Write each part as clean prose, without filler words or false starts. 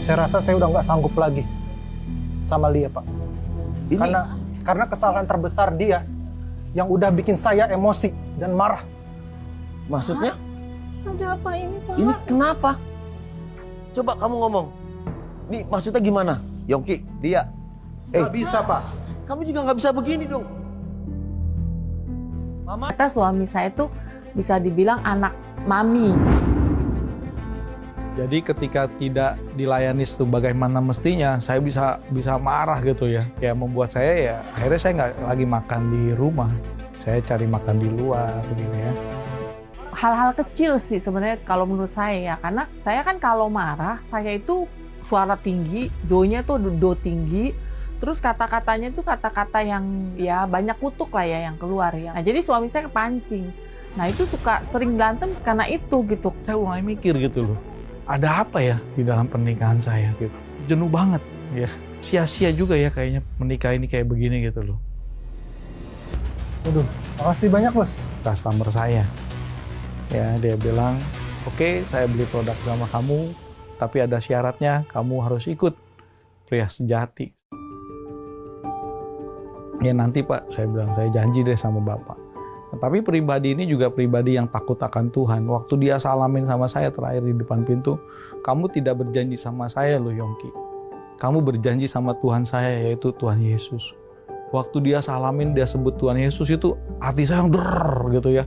Saya rasa saya udah nggak sanggup lagi sama Lia, Pak. Karena kesalahan terbesar dia yang udah bikin saya emosi dan marah. Maksudnya? Ada apa ini, Pak? Ini kenapa? Coba kamu ngomong. Ini maksudnya gimana? Yongki, dia. Nggak bisa, Pak. Kamu juga nggak bisa begini dong. Mama. Kata suami saya tuh bisa dibilang anak mami. Jadi ketika tidak dilayani sebagaimana mestinya, saya bisa marah gitu ya. Ya membuat saya ya akhirnya saya nggak lagi makan di rumah. Saya cari makan di luar gitu ya. Hal-hal kecil sih sebenarnya kalau menurut saya ya. Karena saya kan kalau marah, saya itu suara tinggi, do-nya tuh do tinggi. Terus kata-katanya tuh kata-kata yang ya banyak kutuk lah ya yang keluar ya. Nah, jadi suami saya kepancing. Nah itu suka sering berantem karena itu gitu. Saya mulai mikir gitu loh. Ada apa ya di dalam pernikahan saya gitu. Jenuh banget ya. Sia-sia juga ya kayaknya menikah ini kayak begini gitu loh. Waduh, makasih banyak, Bos. Customer saya. Ya, dia bilang, "Oke, saya beli produk sama kamu, tapi ada syaratnya, kamu harus ikut Pria Sejati." Ya nanti Pak, saya bilang, saya janji deh sama Bapak. Nah, tapi pribadi ini juga pribadi yang takut akan Tuhan. Waktu dia salamin sama saya terakhir di depan pintu, "Kamu tidak berjanji sama saya loh Yongki. Kamu berjanji sama Tuhan saya, yaitu Tuhan Yesus." Waktu dia salamin, dia sebut Tuhan Yesus, itu hati saya yang der gitu ya.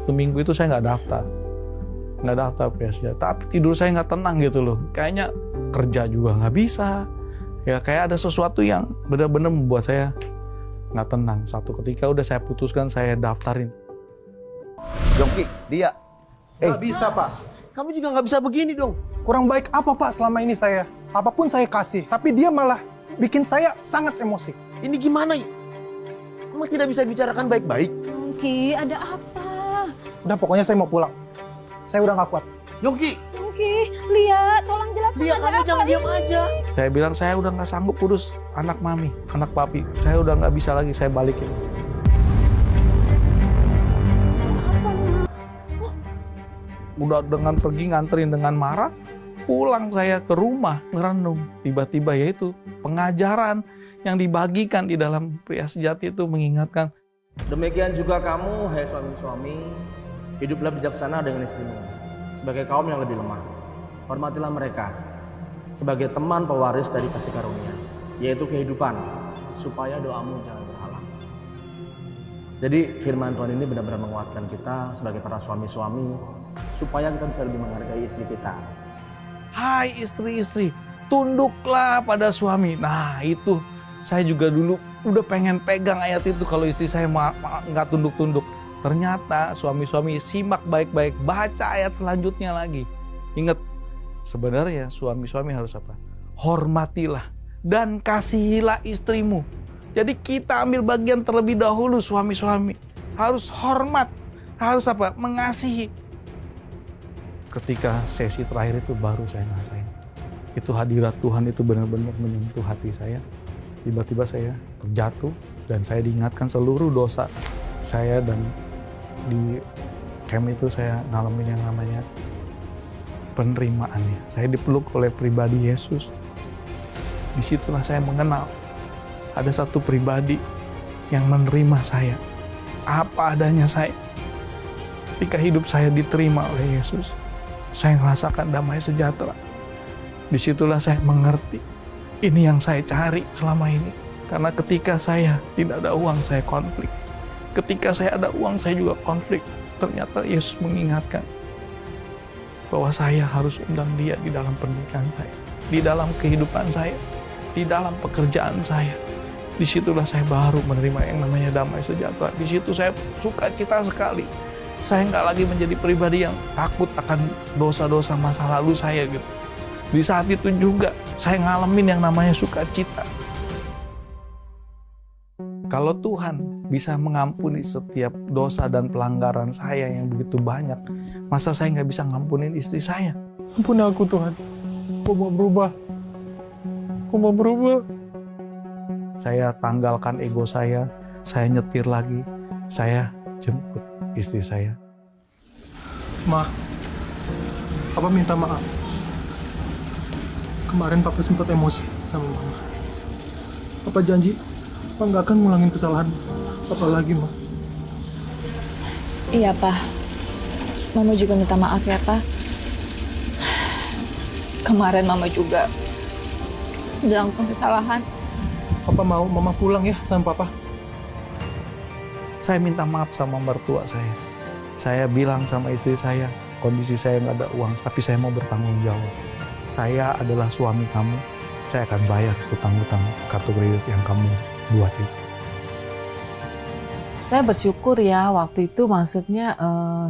Seminggu itu saya nggak daftar PSJ. Tapi tidur saya nggak tenang gitu loh. Kayaknya kerja juga nggak bisa. Ya kayak ada sesuatu yang benar-benar membuat saya nggak tenang. Satu ketika udah saya putuskan, saya daftarin. Yongki, dia. Nggak bisa, Pak. Kamu juga nggak bisa begini dong. Kurang baik apa, Pak, selama ini saya? Apapun saya kasih, tapi dia malah bikin saya sangat emosi. Ini gimana? Kamu tidak bisa bicarakan baik-baik. Yongki, ada apa? Udah, pokoknya saya mau pulang. Saya udah nggak kuat. Yongki, Yongki, lihat, tolong jelaskan dia ada kamu apa jangan ini? diam aja. Saya bilang saya udah nggak sanggup urus anak mami, anak papi. Saya udah nggak bisa lagi, saya balikin. Udah dengan pergi nganterin dengan marah, pulang saya ke rumah ngerenung. Tiba-tiba yaitu pengajaran yang dibagikan di dalam Pria Sejati itu mengingatkan, Demikian juga kamu, hai suami-suami, hiduplah bijaksana dengan istrimu, sebagai kaum yang lebih lemah. Hormatilah mereka, sebagai teman pewaris dari kasih karunia, yaitu kehidupan, supaya doamu jangan berhalang. Jadi firman Tuhan ini benar-benar menguatkan kita sebagai para suami-suami, supaya kita bisa lebih menghargai istri kita. "Hai istri-istri, tunduklah pada suami." Nah itu, saya juga dulu udah pengen pegang ayat itu kalau istri saya nggak tunduk-tunduk. Ternyata suami-suami simak baik-baik, baca ayat selanjutnya lagi. Ingat, sebenarnya suami-suami harus apa? Hormatilah dan kasihilah istrimu. Jadi kita ambil bagian terlebih dahulu, suami-suami. Harus hormat, harus apa? Mengasihi. Ketika sesi terakhir itu baru saya ngerasain. Itu hadirat Tuhan itu benar-benar menyentuh hati saya. Tiba-tiba saya terjatuh dan saya diingatkan seluruh dosa saya, dan di camp itu saya ngalamin yang namanya penerimaan. Saya dipeluk oleh pribadi Yesus. Disitulah saya mengenal ada satu pribadi yang menerima saya apa adanya saya. Ketika hidup saya diterima oleh Yesus, saya merasakan damai sejahtera. Disitulah saya mengerti, ini yang saya cari selama ini. Karena ketika saya tidak ada uang, saya konflik. Ketika saya ada uang, saya juga konflik. Ternyata Yesus mengingatkan bahwa saya harus undang dia di dalam pernikahan saya, di dalam kehidupan saya, di dalam pekerjaan saya. Disitulah saya baru menerima yang namanya damai sejahtera. Di situ saya sukacita sekali. Saya nggak lagi menjadi pribadi yang takut akan dosa-dosa masa lalu saya gitu. Di saat itu juga saya ngalamin yang namanya sukacita. Kalau Tuhan bisa mengampuni setiap dosa dan pelanggaran saya yang begitu banyak, masa saya nggak bisa ngampunin istri saya? Ampuni aku, Tuhan. Aku mau berubah. Aku mau berubah. Saya tanggalkan ego saya nyetir lagi, saya jemput istri saya. Ma, Papa minta maaf. Kemarin Papa sempat emosi sama Mama. Papa janji, Papa nggak akan ngulangin kesalahan Papa lagi, Ma. Iya, Pak. Mama juga minta maaf ya, Pak. Kemarin Mama juga melakukan kesalahan. Papa mau Mama pulang ya sama Papa. Saya minta maaf sama mertua saya. Saya bilang sama istri saya, kondisi saya nggak ada uang, tapi saya mau bertanggung jawab. Saya adalah suami kamu, saya akan bayar utang-utang kartu kredit yang kamu buat itu. Saya bersyukur ya waktu itu, maksudnya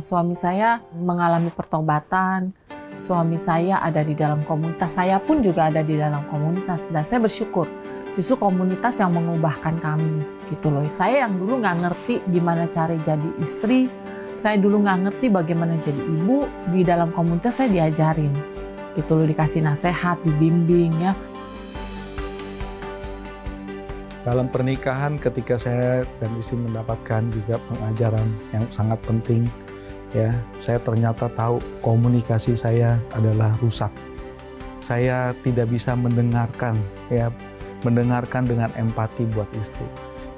suami saya mengalami pertobatan, suami saya ada di dalam komunitas, saya pun juga ada di dalam komunitas, dan saya bersyukur justru komunitas yang mengubahkan kami gitu loh. Saya yang dulu nggak ngerti gimana cara jadi istri, saya dulu nggak ngerti bagaimana jadi ibu, di dalam komunitas saya diajarin gitu loh, dikasih nasihat, dibimbing ya. Dalam pernikahan ketika saya dan istri mendapatkan juga pengajaran yang sangat penting, ya, saya ternyata tahu komunikasi saya adalah rusak. Saya tidak bisa mendengarkan dengan empati buat istri.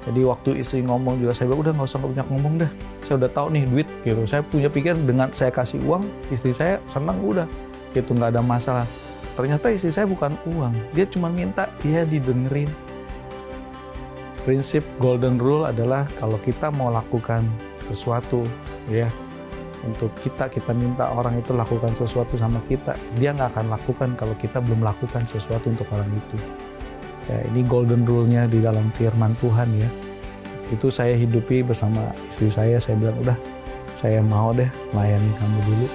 Jadi waktu istri ngomong juga saya bilang udah nggak usah banyak ngomong dah. Saya udah tahu nih duit gitu. Saya punya pikiran dengan saya kasih uang, istri saya senang udah. Itu nggak ada masalah. Ternyata istri saya bukan uang, dia cuma minta ya didengerin. Prinsip golden rule adalah kalau kita mau lakukan sesuatu ya untuk kita minta orang itu lakukan sesuatu sama kita, dia nggak akan lakukan kalau kita belum lakukan sesuatu untuk orang itu. Ya, ini golden rule-nya di dalam firman Tuhan ya. Itu saya hidupi bersama istri saya bilang udah saya mau deh melayani kamu dulu.